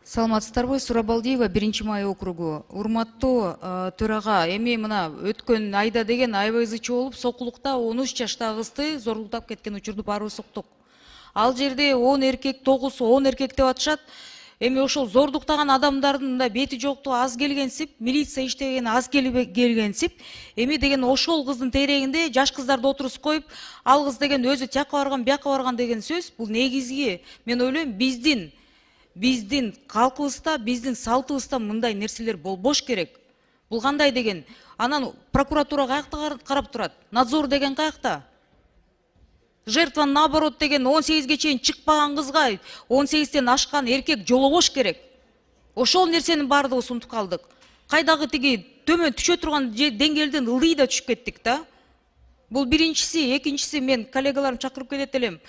Саламатсыздарбы, Сурабалдиева, 1-май округу. Урматтуу төрага, эми мына өткөн айда деген аябай ызы болуп, Сокулукта 13 жаштагы кызды зорлуктап кеткен учурду баарыбыз уктук. Ал жерде 10 эркек, 9-10 эркек деп атышат. Эми ошол зордуктаган адамдардын да бети жоктугу аз келгенсип, милиция иштеген аз келгенсип, эми деген ошол кыздын тегерегинде жаш кыздарды отурусуп коюп, ал кыз деген өзү тияка барган, бияка барган деген сөз. Бул негизги, мен ойлойм, биздин калкыбызда, биздин салтыбызда мындай нерселер болбош керек. Бул кандай деген? Анан прокуратура каякта карап турат? Надзор деген каякта? Жертва наоборот деген 18-ге чейин чыкпаган кызга 18-тен ашкан эркек жолобош керек. Ошол нерсенин бардыгыбыз унутуп калдык. Кайдагы тиги төмөн түшө турган деңгээлден ылдый да түшүп кеттик да. Бул биринчиси, экинчиси, мен коллегаларым чакырып кетет элем.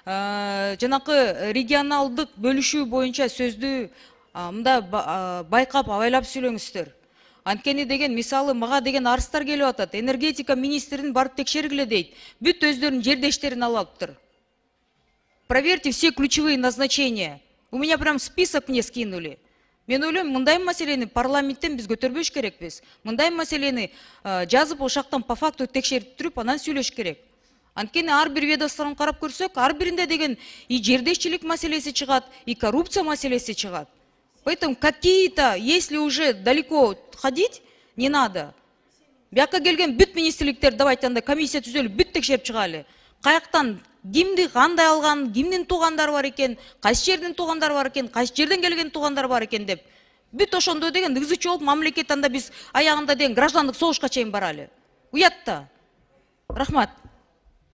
Жанакы регионалдык бөлүшүү боюнча сөздү мында байкап, абайлап сүйлөңүздөр. Анткени деген, мисалы, мага деген арыздар келип атат. Энергетика министрин барып текшергиле дейт. Бүт өздөрүнүн жердештерин алыптыр. Проверьте все ключевые назначения. У меня прям список мне скинули. Мен ойлойм, мындай маселени парламенттен биз көтөрбөш керекпиз. Мындай маселени жазып, ошактан по факту текшерип туруп, анан сүйлөш керек. Анткени ар бир ведомствоны карап көрсөк, ар биринде деген и жердешчилик маселеси чыгат, и коррупция маселеси чыгат. Поэтому какие-то, если уже далеко ходить, не надо. Бияка келген бүт министрликтер, давайте анда комиссия түзөлүп, бүт текшерип чыгалы. Каяктан кимди кандай алган, кимдин туугандары бар экен, кайсы жердин туугандары бар экен, кайсы жерден келген туугандары бар экен деп. Бүт ошондо деген ызы чогулуп, мамлекет анда биз аягында деген граждандык согушка чейин баралы. Уят да. Рахмат.